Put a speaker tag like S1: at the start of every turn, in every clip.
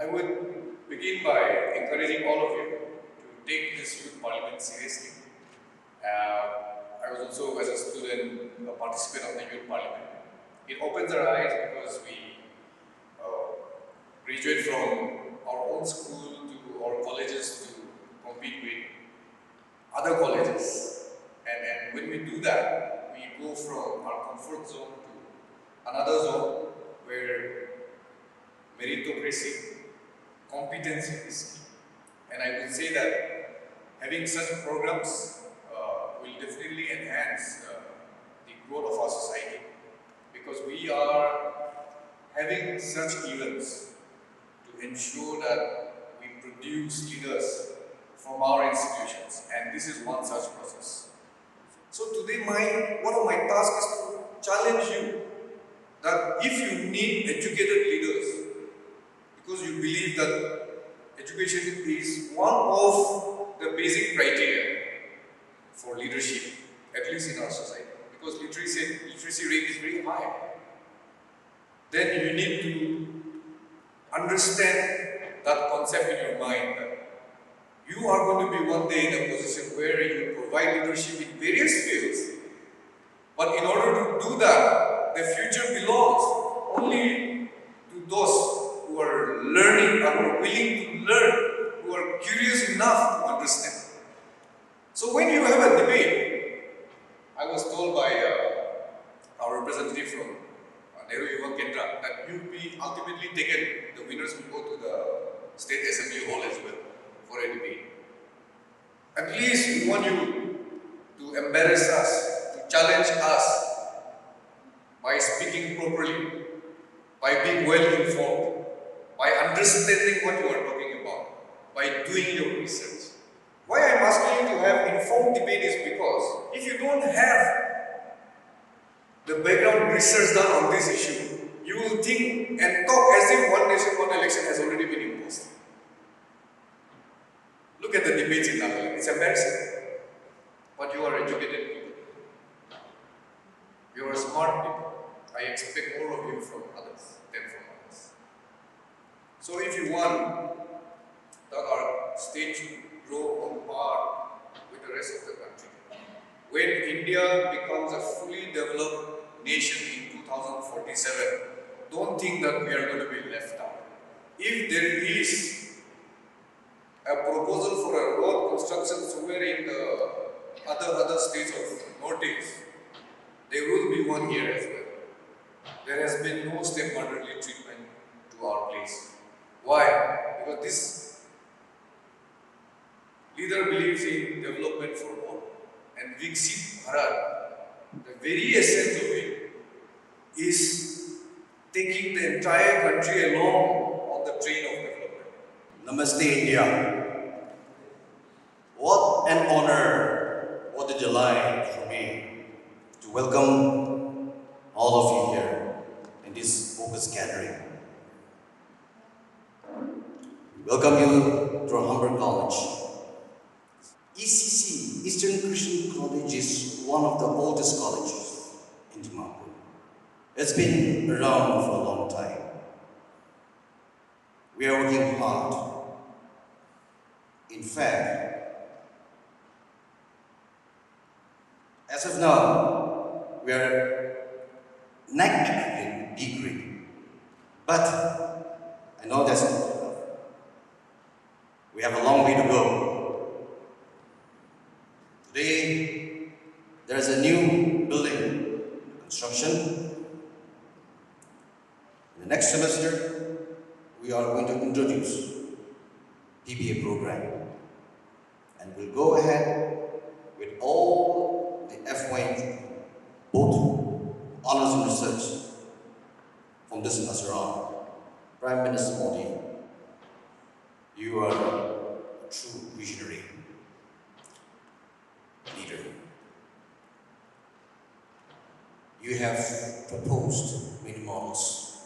S1: I would begin by encouraging all of you to take this youth parliament seriously. I was also, as a student, a participant of the youth parliament. It opens our eyes because we graduate from our own school to our colleges to compete with other colleges. And when we do that, we go from our comfort zone to another zone where meritocracy, competency is key. And I would say that having such programs will definitely enhance the growth of our society, because we are having such events to ensure that we produce leaders from our institutions, and this is one such process. So today one of my tasks is to challenge you that if you need educated leaders, because you believe that education is one of the basic criteria for leadership, at least in our society, because literacy rate is very high, then you need to understand that concept in your mind that you are going to be one day in a position where you provide leadership in various fields. But in order to do that, the future belongs only to those who are learning, who are willing to learn, who are curious enough to understand. So when you have a debate, I was told by our representative from Nehru Yuva Kendra that you'll be ultimately taken, the winners will go to the State Assembly Hall as well for a debate. At least we want you to embarrass us, to challenge us by speaking properly, by being well informed, by understanding what you are talking about, by doing your research. Why I am asking you to have informed debate is because if you don't have the background research done on this issue, you will think and talk as if one nation, one election has already been imposed. Look at the debates in Nagaland. It's embarrassing. But you are educated people. You are smart people. I expect more of you from others than from others. So if you want that our state should grow on par with the rest of the country, when India becomes a fully developed nation in 2047, don't think that we are going to be left out. If there is a proposal for a road construction somewhere in the other states of Northeast, there will be one here as well. There has been no step-motherly treatment to our place. Why? Because this leader believes in development for all. And Viksit, Bharat, the very essence of it is taking the entire country along on the train of development.
S2: Namaste, India. What an honor, what a delight for me to welcome all of you here in this focus gathering. We welcome you to our humble college. ECC, Eastern Christian College, is one of the oldest colleges in Dimapur. It's been around for a long time. We are working hard. In fact, as of now, we are neck degree. But I know that's not enough. We have a long way to go. Today, there is a new building construction. In the next semester, we are going to introduce PBA program, and we'll go ahead with all both honors in research from this Nasaran. Prime Minister Modi, you are a true visionary leader. You have proposed many models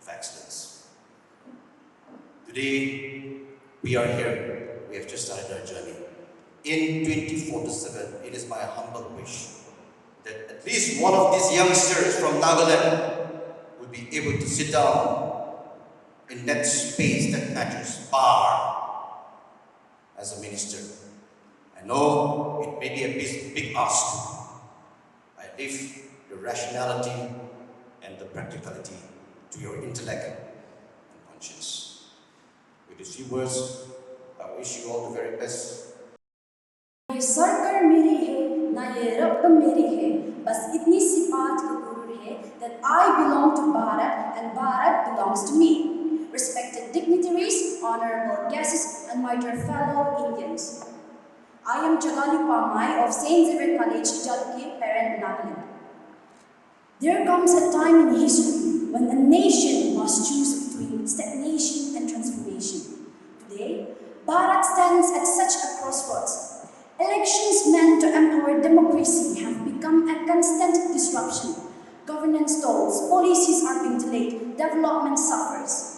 S2: of excellence. Today, we are here. We have just started our journey. In 2047, it is my humble wish that at least one of these youngsters from Nagaland will be able to sit down in that space that matters, bar, as a minister. I know it may be a big ask. I leave your rationality and the practicality to your intellect and conscience. With these few words, I wish you all the very best.
S3: ये सरकार मेरी है ना ये रब मेरी है बस इतनी सी बात का गुरूर है that I belong to Bharat and Bharat belongs to me. Respected dignitaries, honorable guests, and my dear fellow Indians. I am Jagalu Pamai of St. Xavier College, Jalke, Parent, Nagaland. There comes a time in history when a nation must choose between stagnation and transformation. Today, Bharat stands at such a crossroads. Elections meant to empower democracy have become a constant disruption. Governance stalls, policies are being delayed, development suffers.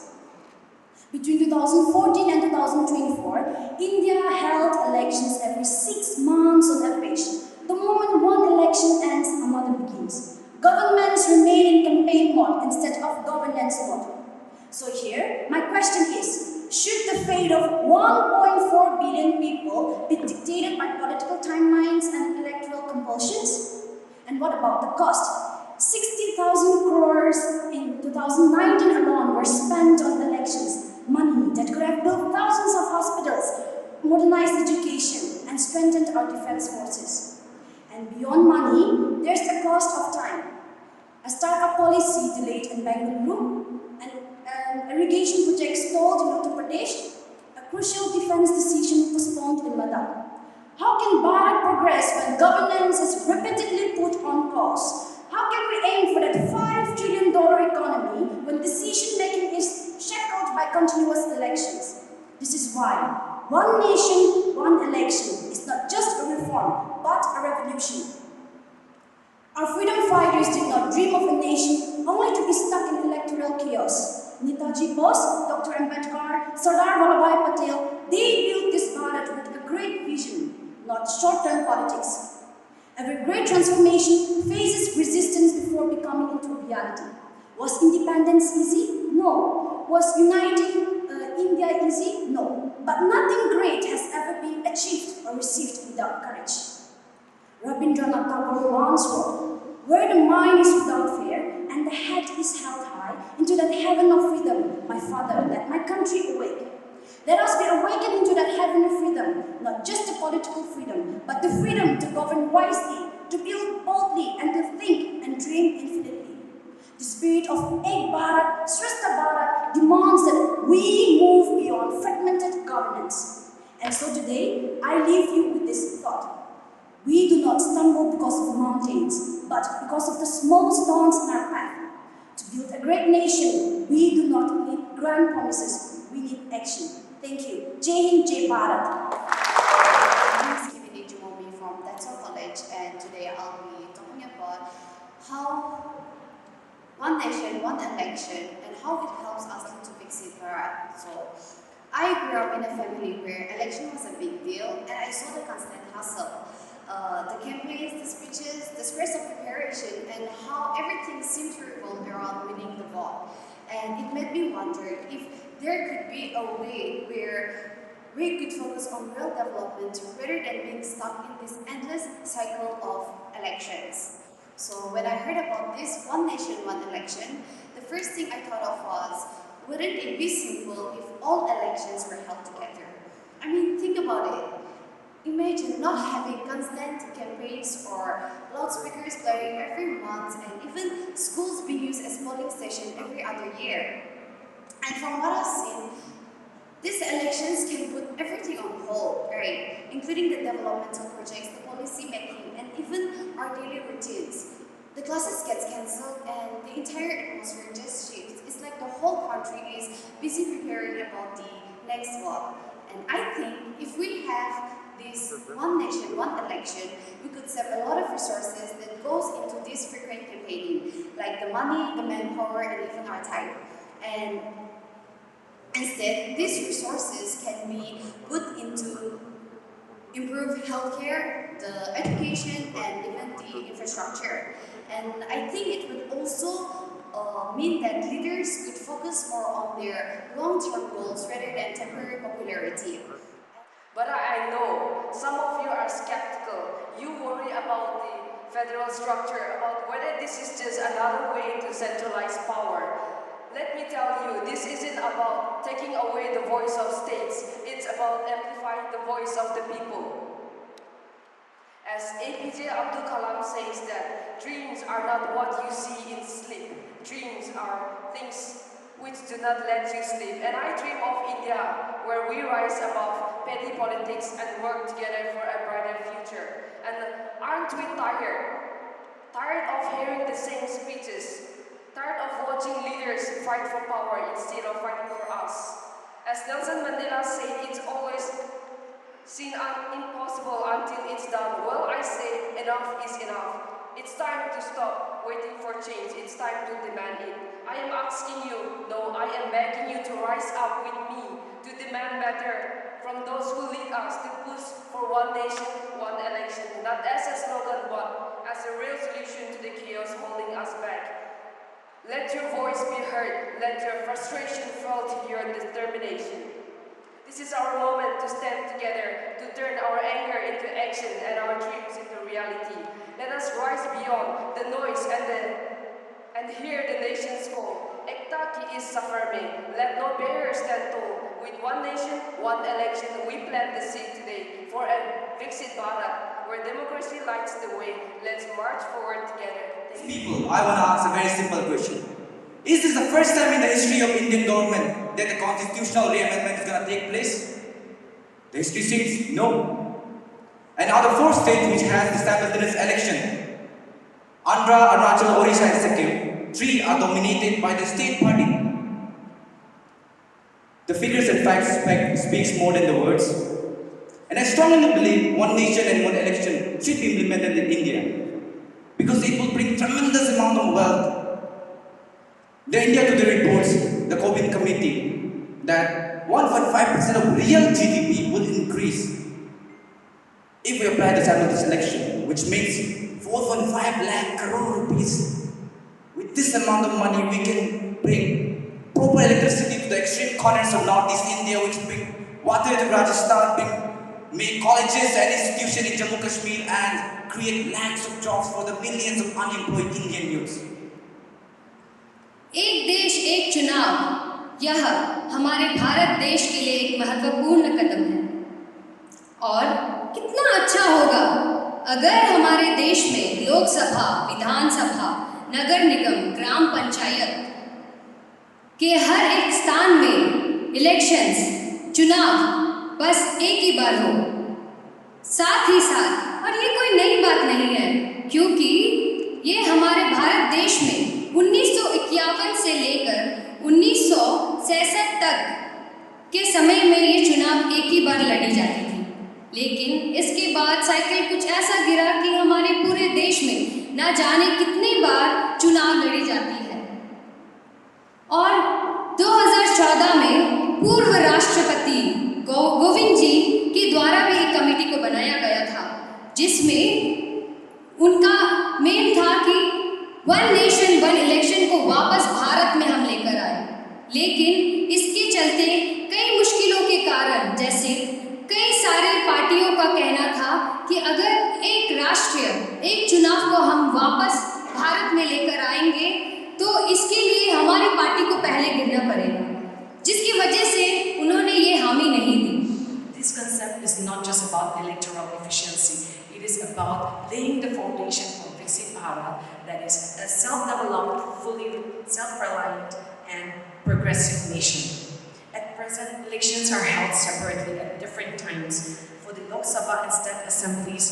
S3: Between 2014 and 2024, India held elections every 6 months on average. The moment one election ends, another begins. Governments remain in campaign mode instead of governance mode. So here, my question is, should the fate of 1.4 billion people be dictated by political timelines and electoral compulsions? And what about the cost? 60,000 crores in 2019 alone were spent on elections, money that could have built thousands of hospitals, modernized education, and strengthened our defense forces. And beyond money, there's the cost of time. A startup policy delayed in Bengaluru, an irrigation project stalled in Uttar Pradesh, a crucial defense decision postponed in Ladakh. How can Bharat progress when governance is repeatedly put on pause? How can we aim for that $5 trillion economy when decision-making is shackled by continuous elections? This is why one nation, one election is not just a reform, but a revolution. Our freedom fighters did not dream of a nation only to be stuck in electoral chaos. Netaji Bose, Dr. Ambedkar, Sardar Vallabhbhai Patel, they built this Bharat with a great vision, not short-term politics. Every great transformation faces resistance before becoming into a reality. Was independence easy? No. Was uniting India easy? No. But nothing great has ever been achieved or received without courage. Rabindranath Tagore once wrote, "Where the mind is without fear and the head is held high, into that heaven of freedom, my father, let my country awake." Let us be awakened into that heaven of freedom, not just the political freedom, but the freedom to govern wisely, to build boldly, and to think and dream infinitely. The spirit of Ek Bharat, Shrestha Bharat demands that we move beyond fragmented governance. And so today, I leave you with this thought. We do not stumble because of mountains, but because of the small stones in our path. To build a great nation, we do not need grand promises, we need action. Thank you. Jai Hind, Jai Bharat.
S4: My name is Viksit from Dental College, and today I'll be talking about how one nation, one election, and how it helps us to Viksit Bharat. So, I grew up in a family where election was a big deal, and I saw the constant hustle. The campaigns, the speeches, the stress of preparation, and how everything seemed to revolve around winning the vote. And it made me wonder if there could be a way where we could focus on real development rather than being stuck in this endless cycle of elections. So when I heard about this one nation, one election, the first thing I thought of was, wouldn't it be simple if all elections were held together? I mean, think about it. Imagine not having constant campaigns or loudspeakers playing every month, and even schools being used as polling station every other year. And from what I've seen, these elections can put everything on hold, right? Including the developmental projects, the policy making, and even our daily routines. cancelled and the entire atmosphere just shifts. It's like the whole country is busy preparing about the next war. And I think if we have this one nation, one election, we could save a lot of resources that goes into this frequent campaigning, like the money, the manpower, and even our time. And instead, these resources can be put into improve healthcare, the education, and even the infrastructure. And I think it would also mean that leaders could focus more on their long-term goals rather than temporary popularity.
S5: But I know some of you are skeptical. You worry about the federal structure, about whether this is just another way to centralize power. Let me tell you, this isn't about taking away the voice of states. It's about amplifying the voice of the people. As APJ Abdul Kalam says that dreams are not what you see in sleep. Dreams are things which do not let you sleep. And I dream of India, where we rise above petty politics and work together for a brighter future. And aren't we tired? Tired of hearing the same speeches? Tired of watching leaders fight for power instead of fighting for us? As Nelson Mandela said, it's always seen impossible until it's done. Well, I say enough is enough. It's time to stop waiting for change. It's time to demand it. I am asking you, no, I am begging you to rise up with me, to demand better from those who lead us, to push for one nation, one election, not as a slogan, but as a real solution to the chaos holding us back. Let your voice be heard. Let your frustration fall to your determination. This is our moment to stand together, to turn our anger into action and our dreams into reality. Let us rise beyond the noise and hear the nation's call. Ekta ki is safarme. Let no barrier stand tall. With one nation, one election, we plant the seed today for a Viksit Bharat, where democracy lights the way. Let's march forward together. Thank you.
S6: People, I want to ask a very simple question. Is this the first time in the history of Indian government that the constitutional re-amendment is going to take place? The history says no. And out of 4 states which has the simultaneous election, Andhra, Arunachal, Odisha and Sikkim, 3 are dominated by the state party. The figures and facts speaks more than the words. And I strongly believe one nation and one election should be implemented in India, because it will bring tremendous amount of wealth. The India Today reports, the COVID committee, that 1.5% of real GDP will increase if we apply the simultaneous election, which means 4.5 lakh crore rupees. With this amount of money, we can bring proper electricity to the extreme corners of Northeast India, which bring water to Rajasthan, make colleges and institutions in Jammu Kashmir, and create lakhs of jobs for the millions of unemployed Indian youths.
S3: एक देश एक चुनाव, यह हमारे भारत देश के लिए एक महत्वपूर्ण कदम है। और कितना अच्छा होगा अगर हमारे देश में लोकसभा, विधानसभा, नगर निगम, ग्राम पंचायत के हर एक स्थान में इलेक्शंस, चुनाव बस एक ही बार हो। साथ ही साथ, और ये कोई नई बात नहीं है, क्योंकि ये हमारे भारत देश में 1951 से लेकर 1966 तक के समय में ये चुनाव एक ही बार लड़ी जाती थी। लेकिन इसके बाद साइकिल कुछ ऐसा गिरा कि हमारे पूरे देश में ना जाने कितनी बार चुनाव लड़ी जाती है। और 2014 में पूर्व राष्ट्रपति गोविंद जी के द्वारा भी एक कमेटी को बनाया गया था, जिसमें उनका मेन था कि वन नेशन वन इलेक्शन को वापस भारत में हम लेकर आए। लेकिन इसके चलते कई मुश्किलों के कारण, जैसे कई सारे पार्टियों का कहना था कि अगर एक राष्ट्रीय एक चुनाव को हम वापस भारत में लेकर आएंगे तो इसके लिए हमारी पार्टी को पहले गिरना पड़ेगा, जिसकी वजह से उन्होंने ये हामी नहीं दी।
S7: This concept is not just about electoral efficiency, it is about laying the foundation for Viksit Bharat, that is a self-developed, fully self-reliant and progressive nation. At present, elections are held separately at different times for the Lok Sabha and state assemblies.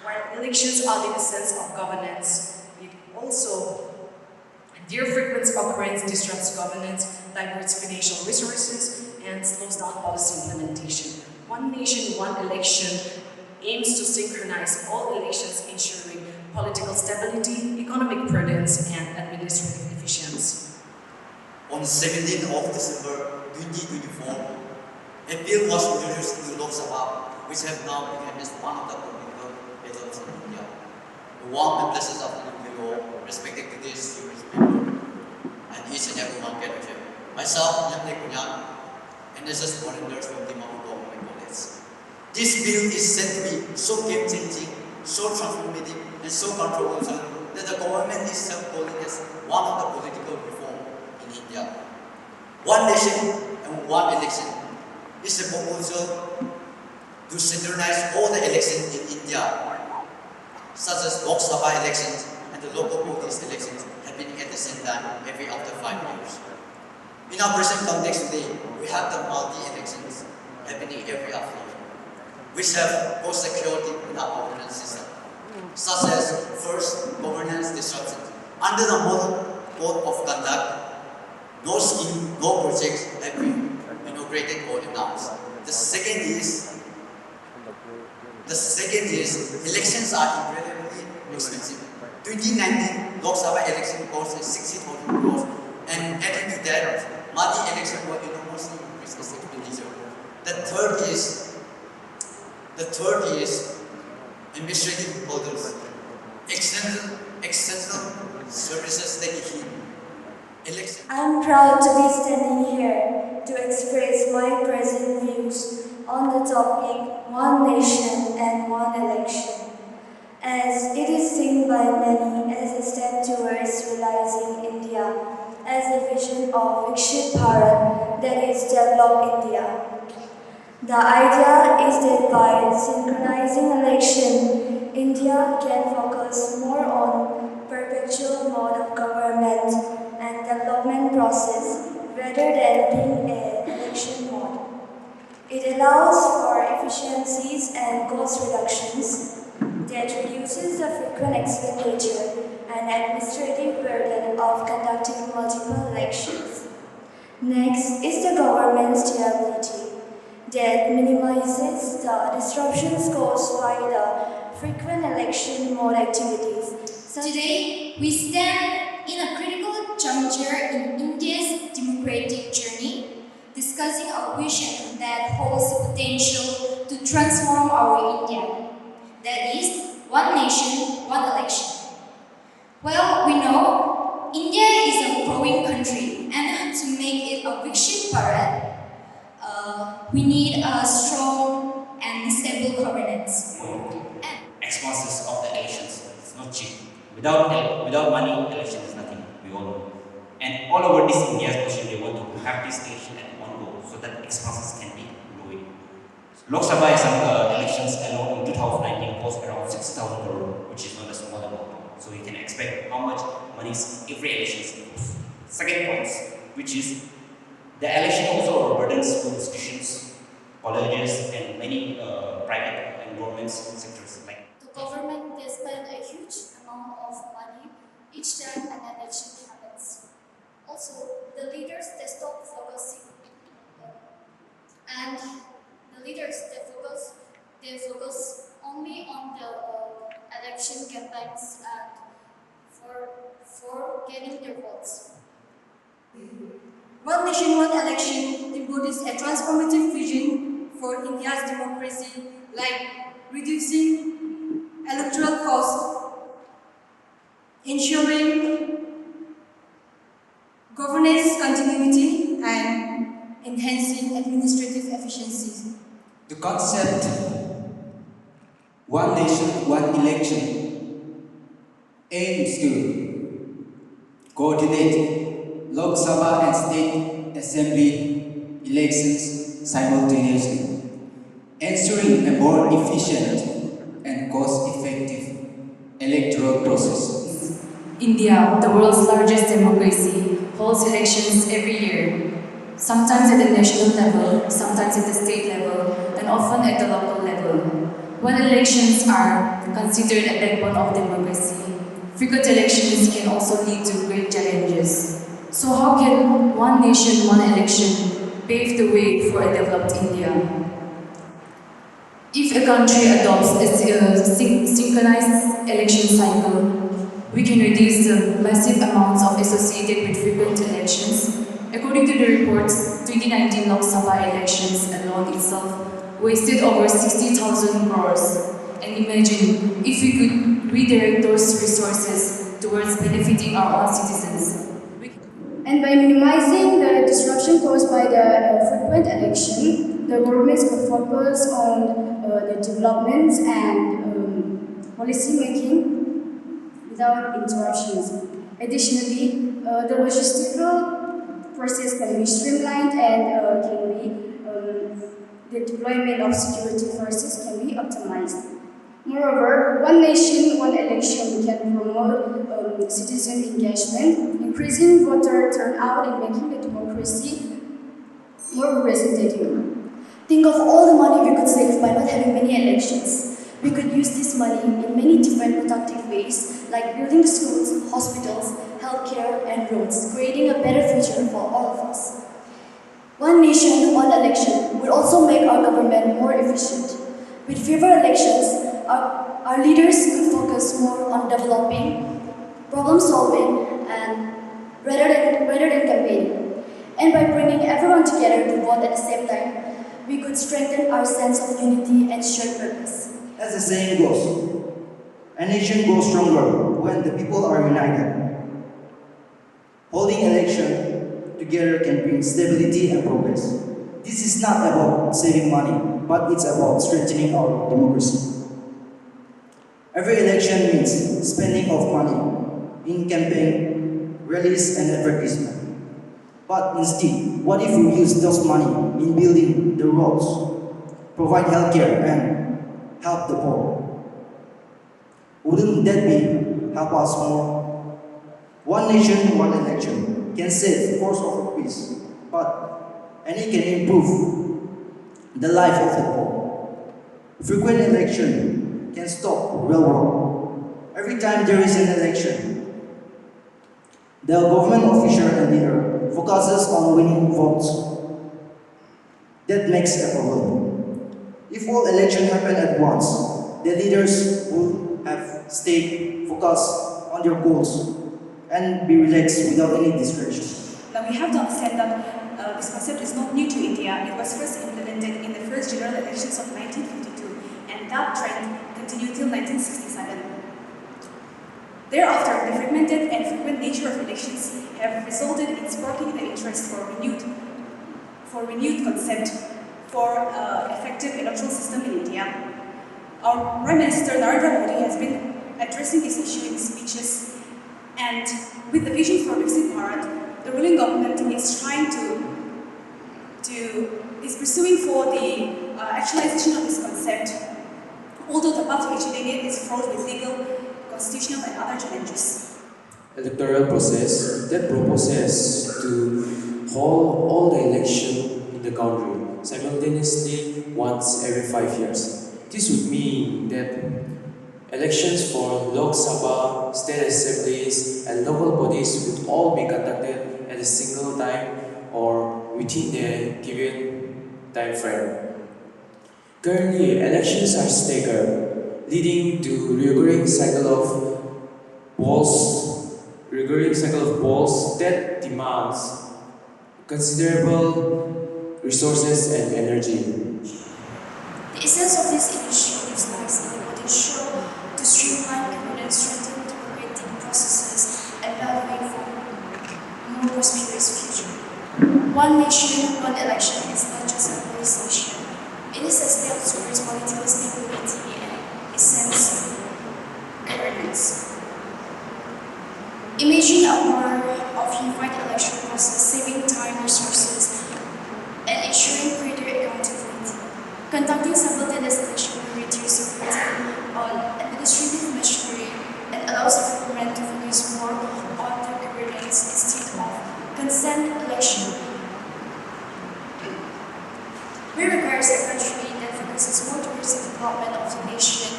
S7: While elections are the essence of governance, it also Their frequent occurrence disrupts governance, diverts financial resources, and slows down policy implementation. One nation, one election aims to synchronize all elections, ensuring political stability, economic prudence, and administrative efficiency.
S8: On 17th of December 2024, a bill was introduced in the Lok Sabha, which have now become as one of the political battles in India. The warm embraces of the law, respecting to this member, and each and every one can achieve. Myself, Nyamne Kunyan, NSS volunteers from Dimapur Government College. This bill is said to be so game-changing, so transformative, and so controversial that the government is self-calling as one of the political reform in India. One nation and one election is a proposal to synchronize all the elections in India, such as Lok Sabha elections and the local bodies elections happening at the same time every after 5 years. In our present context today, we have the multi-elections happening every after year, which have caused security in our governance system, such as first, governance disruption. Under the model code of conduct, no scheme, no projects have been inaugurated or announced. The second is elections are incredibly expensive. 2019 Lok Sabha election cost 60,000 crores, and adding to that, multi-election will enormously increase its expenditure. The third is administrative hurdles. External services take a hit. Election.
S3: I'm proud to be standing here to express my present views on the topic One Nation and One Election, as it is seen by many as a step towards realizing India as a vision of Viksit Bharat, that is, developed India. The idea is that by synchronizing election, India can focus more on perpetual mode of government and development process rather than being an election mode. It allows for efficiencies and cost reductions that reduces the frequent expenditure and administrative burden of conducting multiple elections. Next is the government stability that minimizes the disruptions caused by the frequent election mode activities.
S9: Today, we stand in a critical juncture in India's democratic journey, discussing a vision that holds the potential to transform our India. That is, one nation, one election. Well, we know India is a growing country, and to make it a Viksit Bharat, we need a strong and stable governance. And
S6: Expenses of the elections is not cheap. Without money, election is nothing. We all know. And all over this India's position, they want to have this election at one go, so that expenses can be lowered. Lok Sabha elections alone in 2019 cost around 60,000 crore, which is not a small amount. So you can expect how much money every election costs. Second point, which is the election also burdens school institutions, colleges, and many private and government sectors. Like
S9: the government, they spend a huge amount of money each time an election happens. Also, the leaders, they stop focusing. And the leaders, they focus only on the election campaigns and for getting their votes.
S10: One nation, one election embodies a transformative vision for India's democracy, like reducing electoral costs, ensuring governance continuity, and enhancing administrative efficiencies.
S6: the concept one nation, one election aims to coordinate Lok Sabha and State Assembly elections simultaneously, ensuring a more efficient and cost-effective electoral process.
S7: India, the world's largest democracy, holds elections every year, sometimes at the national level, sometimes at the state level, and often at the local level. When elections are considered a backbone of democracy, frequent elections can also lead to great challenges. So how can one nation, one election pave the way for a developed India? If a country adopts a synchronized election cycle, we can reduce the massive amounts of associated with frequent elections. According to the reports, 2019 Lok Sabha elections alone itself wasted over 60,000 crores. And imagine if we could redirect those resources towards benefiting our own citizens.
S3: And by minimizing the disruption caused by the frequent election, the governments could focus on the development and policy making without interruptions. Additionally, the logistical process can be streamlined and the deployment of security forces can be optimized. Moreover, one nation, one election can promote citizen engagement, increasing voter turnout and making the democracy more representative.
S11: Think of all the money we could save by not having many elections. We could use this money in many different productive ways, like building schools, hospitals, healthcare, and roads, creating a better future for all of us. One nation, one election would also make our government more efficient. With fewer elections, our leaders could focus more on developing, problem solving, and rather than campaigning. And by bringing everyone together to vote at the same time, we could strengthen our sense of unity and shared purpose.
S6: As the saying goes, a nation grows stronger when the people are united. Holding election together can bring stability and progress. This is not about saving money, but it's about strengthening our democracy. Every election means spending of money in campaign, rallies, and advertisement. But instead, what if we use those money in building the roads, provide healthcare, and help the poor? Wouldn't that be help us more? One nation, one election can save course of peace, and it can improve the life of the poor. Frequent election can stop railroad. Every time there is an election, the government official and leader focuses on winning votes. That makes a problem. If all elections happen at once, the leaders will have stayed focused on their goals and be relaxed without any distraction.
S12: Now we have to understand that this concept is not new to India. It was first implemented in the first general elections of 1952, and that trend continued till 1967. Thereafter, the fragmented and frequent nature of elections have resulted in sparking the interest for renewed concept for effective electoral system in India. Our Prime Minister Narendra Modi has been addressing this issue in his speeches, and with the vision for Viksit Bharat, the ruling government is is pursuing for the actualization of this concept, although the path to achieving it is fraught with legal, constitutional, and other challenges.
S13: Electoral process that proposes to hold all the election in the country simultaneously once every 5 years. This would mean that elections for Lok Sabha, state assemblies, and local bodies would all be conducted at a single time or within the given time frame. Currently, elections are staggered, leading to recurring cycle of polls that demands considerable resources and energy.
S11: The essence of this initiative lies in the potential to streamline and strengthen democratic processes and pave way for a more prosperous future. One nation, one election is not just a legislation. It is a step towards political stability and a sense of governance. Imagine a more of unified election process, saving time, resources, and ensuring greater accountability. Conducting simultaneous election will reduce the burden on administrative machinery and allows the government to focus more on the governance instead of consent election. We require a country that focuses more towards the development of the nation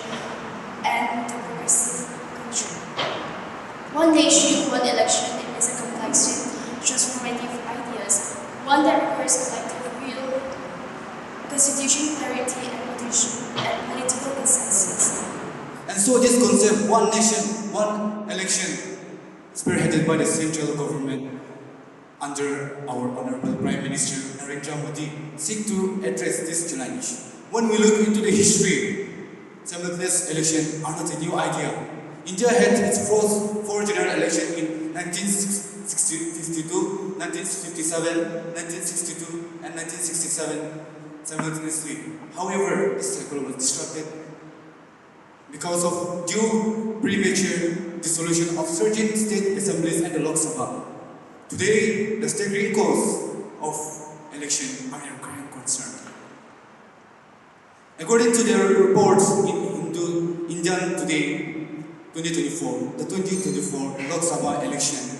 S11: and the progressive country.
S14: system, one nation, one election, spearheaded by the central government under our Honorable Prime Minister Narendra Modi, seek to address this challenge. When we look into the history, simultaneous elections are not a new idea. India had its first four general elections in 1952, 1957, 1962, and 1967 simultaneously. However, this cycle was disrupted because of due premature dissolution of certain state assemblies and the Lok Sabha. Today, the staggering costs of election are a recurring concern. According to the reports into Indian Today 2024, the 2024 Lok Sabha election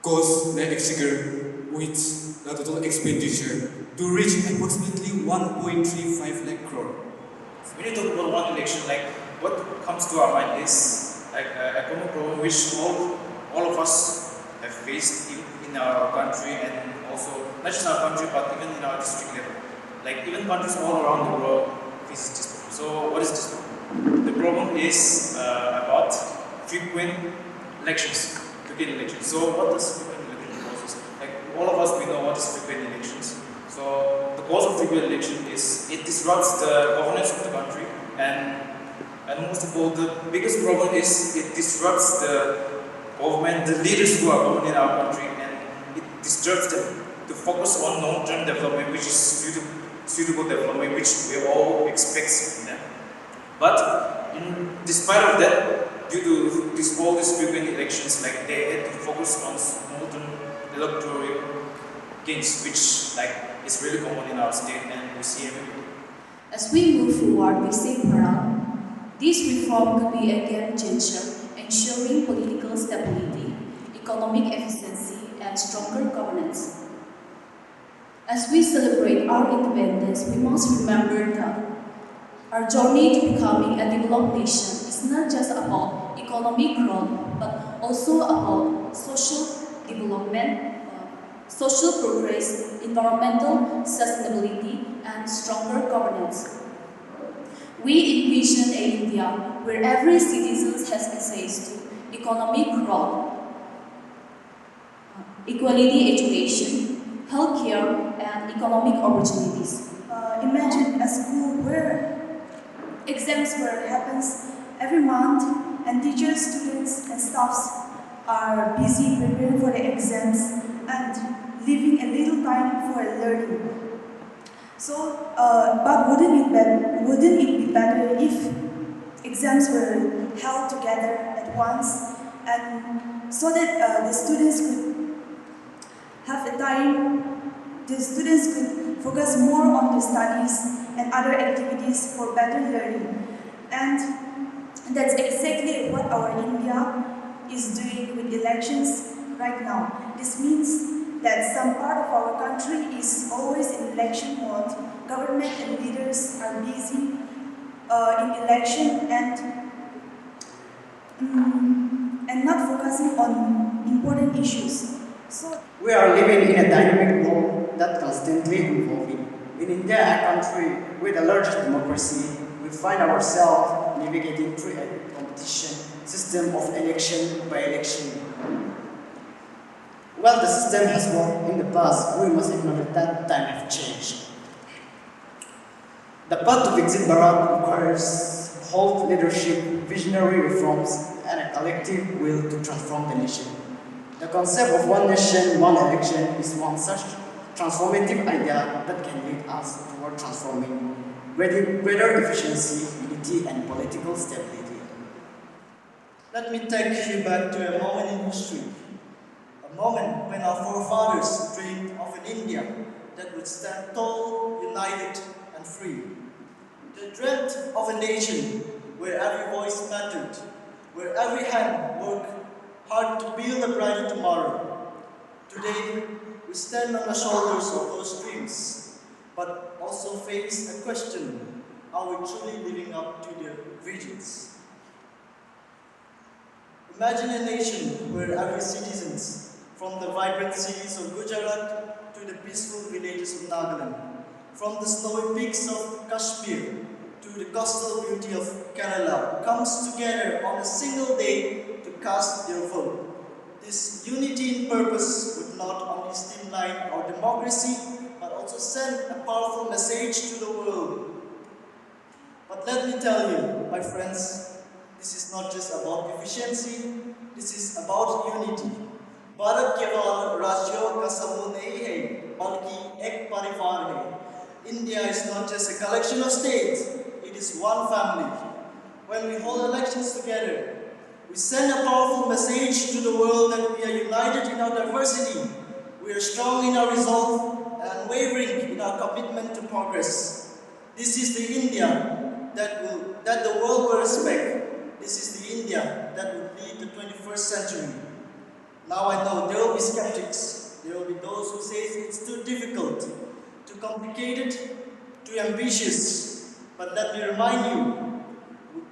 S14: cost the exchequer with the total expenditure to reach approximately 1.35 lakh crore.
S6: When you talk about one election, like what comes to our mind is like a common problem which all of us have faced in our country, and also not just in our country but even in our district level. Like even countries all around the world face this problem. So what is this problem? The problem is about frequent elections. So what does frequent election causes? Like all of us, we know what is frequent elections. So the cause of frequent election is it disrupts the governance of the country, and most of all, the biggest problem is it disrupts the government, the leaders who are governing our country, and it disturbs them to focus on long-term development, which is suitable development, which we all expect from them. But despite of that, due to all these frequent elections, like they had to focus on small-term electoral gains, which like is really common in our state and we see everywhere.
S3: As we move forward with Viksit Bharat, this reform could be a game changer, ensuring political stability, economic efficiency, and stronger governance. As we celebrate our independence, we must remember that our journey to becoming a developed nation is not just about economic growth, but also about social development, social progress, environmental sustainability, and stronger governance. We envision an India where every citizen has access to economic growth, equality education, healthcare, and economic opportunities.
S12: Imagine a school where exams happens every month, and teachers, students, and staffs are busy preparing for the exams and leaving a little time for learning. So, but wouldn't it be better if exams were held together at once, and so that the students could have a time, the students could focus more on the studies and other activities for better learning. And that's exactly what our India is doing with elections right now. This means that some part of our country is always in election mode. Government and leaders are busy in election and not focusing on important issues. So
S15: we are living in a dynamic world that constantly evolving. In India, a country with the largest democracy, we find ourselves navigating through a competition system of election by election. While the system has worked in the past, we must acknowledge that time has changed. The path to Viksit Bharat requires bold leadership, visionary reforms, and a collective will to transform the nation. The concept of one nation, one election is one such transformative idea that can lead us toward transforming greater efficiency, unity, and political stability.
S16: Let me take you back to a moment in history. A moment when our forefathers dreamed of an India that would stand tall, united, and free. They dreamt of a nation where every voice mattered, where every hand worked hard to build a brighter tomorrow. Today, we stand on the shoulders of those dreams, but also face a question: are we truly living up to their visions? Imagine a nation where every citizen, from the vibrant cities of Gujarat to the peaceful villages of Nagaland, from the snowy peaks of Kashmir to to the coastal beauty of Kerala comes together on a single day to cast their vote. This unity in purpose would not only streamline our democracy, but also send a powerful message to the world. But let me tell you, my friends, this is not just about efficiency, this is about unity. Bharat केवल राज्यों का समूह नहीं है, बल्कि एक परिवार है. India is not just a collection of states, it is one family. When we hold elections together, we send a powerful message to the world that we are united in our diversity. We are strong in our resolve and unwavering in our commitment to progress. This is the India that the world will respect. This is the India that will lead the 21st century. Now I know there will be skeptics. There will be those who say it's too difficult, too complicated, too ambitious. But let me remind you,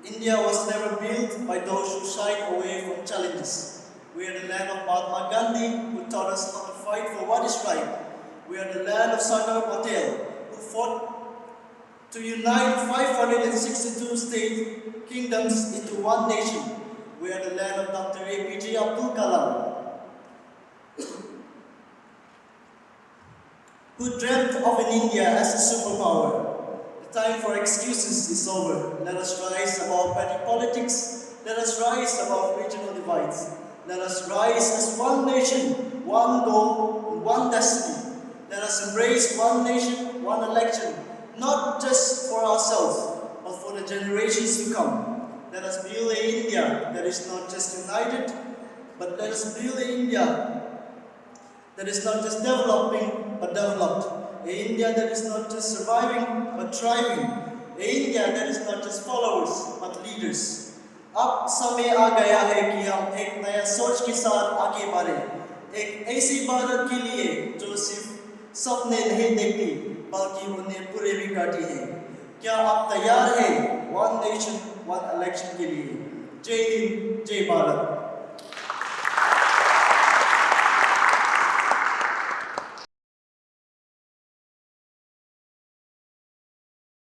S16: India was never built by those who shied away from challenges. We are the land of Mahatma Gandhi, who taught us how to fight for what is right. We are the land of Sardar Patel, who fought to unite 562 state kingdoms into one nation. We are the land of Dr. APJ Abdul Kalam, who dreamt of an India as a superpower. The time for excuses is over. Let us rise above petty politics. Let us rise above regional divides. Let us rise as one nation, one goal, and one destiny. Let us embrace one nation, one election, not just for ourselves, but for the generations to come. Let us build an India that is not just united, but let us build an India that is not just developing, but developed. A India that is not just surviving, but thriving. A India that is not just followers, but leaders. अब समय आ गया है कि हम एक नया सोच के साथ आगे बढ़ें, एक ऐसी भारत के लिए जो सिर्फ सपने नहीं देखती, बल्कि उन्हें पूरे भी करती है. क्या आप तैयार हैं? One nation, one election के लिए. जय हिंद, जय भारत.